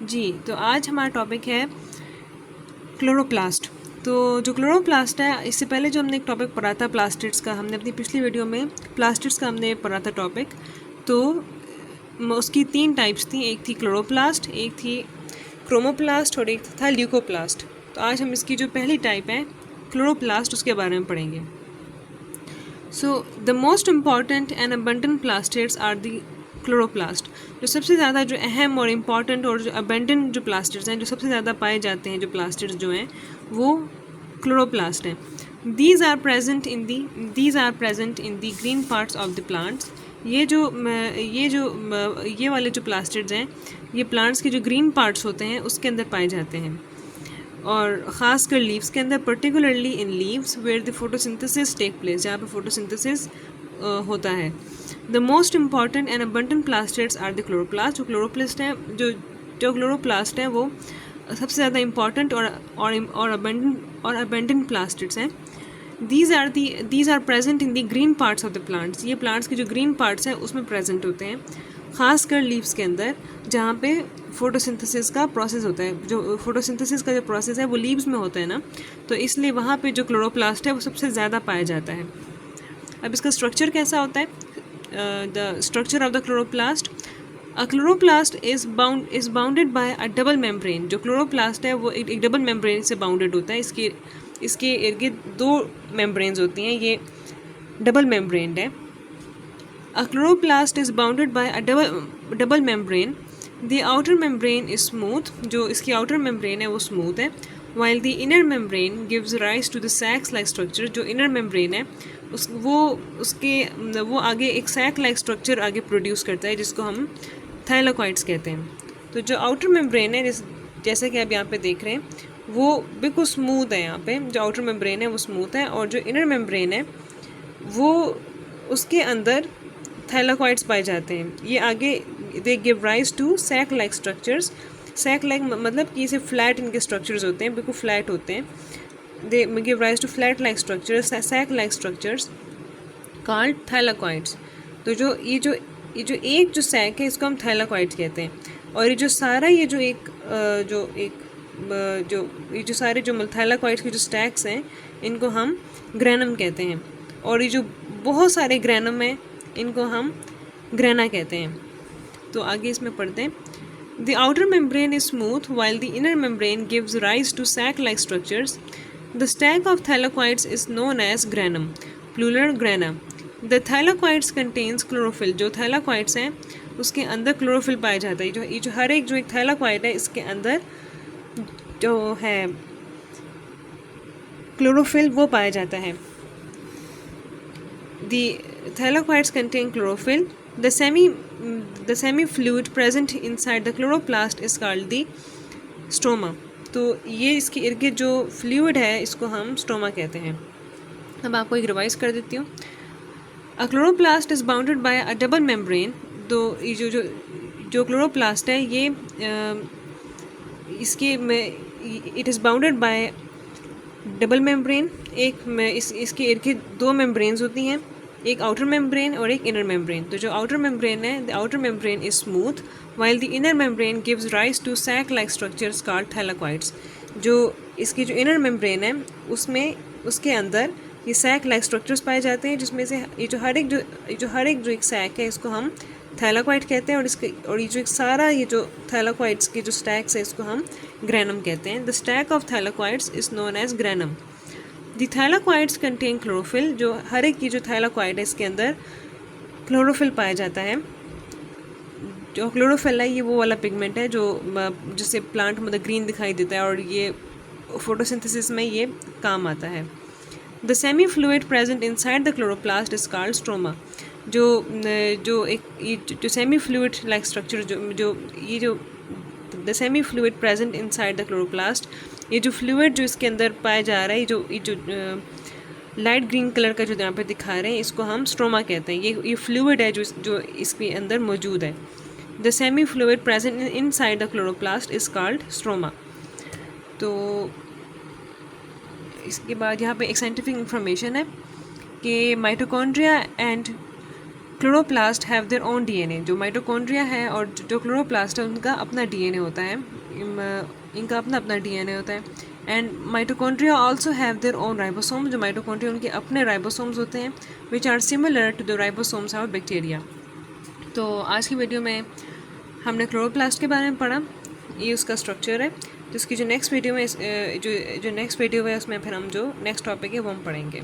जी, तो आज हमारा टॉपिक है क्लोरोप्लास्ट। तो जो क्लोरोप्लास्ट है, इससे पहले जो हमने एक टॉपिक पढ़ा था प्लास्टिड्स का, हमने अपनी पिछली वीडियो में प्लास्टिड्स का हमने पढ़ा था टॉपिक। तो उसकी 3 टाइप्स थी, एक थी क्लोरोप्लास्ट, एक थी क्रोमोप्लास्ट और एक था ल्यूकोप्लास्ट। तो आज हम इसकी जो पहली टाइप है क्लोरोप्लास्ट, उसके बारे में पढ़ेंगे। So the most important and abundant plastids are the chloroplast. जो सबसे ज़्यादा जो अहम और इम्पॉर्टेंट और जो अबंडेंट जो प्लास्टिड्स हैं, जो सबसे ज़्यादा पाए जाते हैं जो प्लास्टिड्स जो हैं, वो क्लोरोप्लास्ट हैं। These are present in the green parts of the plants. ये वाले जो प्लास्टिड्स हैं, ये प्लांट्स के जो ग्रीन पार्ट्स होते हैं उसके अंदर पाए जाते हैं, और ख़ास कर लीव्स के अंदर, particularly in leaves where the photosynthesis take place, जहाँ पे फोटोसिंथेसिस होता है। The most important and abundant plastids are the chloroplast. जो क्लोरोप्लास्ट हैं वो सबसे ज़्यादा इम्पॉर्टेंट और अबंडेंट प्लास्टिड्स हैं। These are present in the green parts of the plants. ये प्लांट्स के जो ग्रीन पार्ट्स हैं उसमें प्रेजेंट होते हैं, ख़ास कर लीव्स के अंदर, जहाँ पे फोटोसिंथेसिस का प्रोसेस होता है। जो फोटोसिंथेसिस का जो प्रोसेस है वो लीव्स में होता है ना, तो इसलिए वहाँ पे जो क्लोरोप्लास्ट है वो सबसे ज़्यादा पाया जाता है। अब इसका स्ट्रक्चर कैसा होता है? The structure of the chloroplast, a chloroplast is bounded by a double membrane. जो क्लोरोप्लास्ट है वो एक डबल मेम्ब्रेन से बाउंडेड होता है। इसके इर्द गिर्द 2 मेम्ब्रेन्स होती हैं, ये डबल मेम्ब्रेन्ड है। A chloroplast is bounded by a double membrane. The outer membrane is smooth. जो इसकी outer membrane है वो smooth है, while the inner membrane gives rise to the sac-like structure. जो inner membrane है वो आगे एक sac-like structure आगे produce करता है, जिसको हम thylakoids कहते हैं। तो जो outer membrane है, जैसे कि आप यहाँ पे देख रहे हैं, वो बिल्कुल स्मूथ है। यहाँ पे जो outer membrane है वो स्मूथ है, और जो inner membrane है वो उसके अंदर थैलाकॉइड्स पाए जाते हैं। ये आगे they give rise to sac like structures. Sac like मतलब कि इसे फ्लैट इनके स्ट्रक्चर्स होते हैं, बिल्कुल फ्लैट होते हैं। They give rise to flat like structures, sac like structures called thylakoids. तो ये जो एक जो सैक है इसको हम थैलाकॉइड्स कहते हैं, और ये जो सारा ये जो सारे जो थैलाकॉइड्स के जो स्टैक्स हैं इनको हम ग्रेनम कहते हैं, और ये जो बहुत सारे ग्रेनम हैं इनको हम ग्रेना कहते हैं। तो आगे इसमें पढ़ते हैं। The outer membrane is smooth while the inner membrane gives rise to sac like structures. The stack of thylakoids is known as granum, plural grana. The thylakoids contains chlorophyll. जो थैलाकॉइड्स हैं उसके अंदर क्लोरोफिल पाया जाता है। ये जो हर एक जो एक थैलाकॉइड है इसके अंदर जो है क्लोरोफिल वो पाया जाता है। The thylakoids contain chlorophyll. The semi-fluid present inside the chloroplast is called the stroma. तो ये इसके इर्द गिर्द जो फ्लूइड है इसको हम स्टोमा कहते हैं। अब आपको एक रिवाइज कर देती हूँ। A chloroplast is bounded by a double membrane. तो ये जो क्लोरोप्लास्ट है ये इसके में it is bounded by double membrane. इसके इर्द गिर्द 2 मेम्ब्रेन्स होती हैं, एक आउटर मेम्ब्रेन और एक इनर मेम्ब्रेन। तो जो आउटर मेम्ब्रेन है, the outer membrane is smooth while the inner membrane gives rise to sac like structures called thylakoids. जो इसकी जो इनर मेम्ब्रेन है उसमें उसके अंदर ये सैक लाइक स्ट्रक्चर्स पाए जाते हैं, जिसमें से ये जो हर एक जो एक सैक है इसको हम थैलाकॉइड कहते हैं, और ये जो एक सारा ये जो थैलाकॉइड्स के जो स्टैक्स है इसको हम ग्रेनम कहते हैं। The stack of thylakoids is known as granum. The thylakoids contain chlorophyll. जो हर एक की जो थैलाकॉइड है इसके अंदर क्लोरोफिल पाया जाता है। जो क्लोरोफिल है ये वो वाला पिगमेंट है जो जिससे प्लांट मतलब ग्रीन दिखाई देता है, और ये फोटोसिंथेसिस में ये काम आता है। The semi fluid present inside the chloroplast is called stroma. जो semi fluid like structure the semi fluid present inside the chloroplast, ये जो फ्लूइड जो इसके अंदर पाया जा रहा है, ये जो लाइट ग्रीन कलर का जो यहाँ पे दिखा रहे हैं इसको हम स्ट्रोमा कहते हैं। ये फ्लूइड है जो इसके अंदर मौजूद है। The semi fluid present inside the chloroplast is called stroma. तो इसके बाद यहाँ पे एक साइंटिफिक इंफॉर्मेशन है कि mitochondria and chloroplast have their own DNA. जो माइटोकॉन्ड्रिया है और जो क्लोरोप्लास्ट है उनका अपना डीएनए होता है, इनका अपना अपना डीएनए होता है। And mitochondria also have their own ribosome. जो माइटोकॉन्ड्रिया उनके अपने राइबोसोम्स होते हैं which are similar to the ribosomes of bacteria. तो आज की वीडियो में हमने क्लोरोप्लास्ट के बारे में पढ़ा, ये उसका स्ट्रक्चर है। जिसकी जो नेक्स्ट वीडियो में जो नेक्स्ट वीडियो है उसमें फिर हम जो नेक्स्ट टॉपिक है वो हम पढ़ेंगे।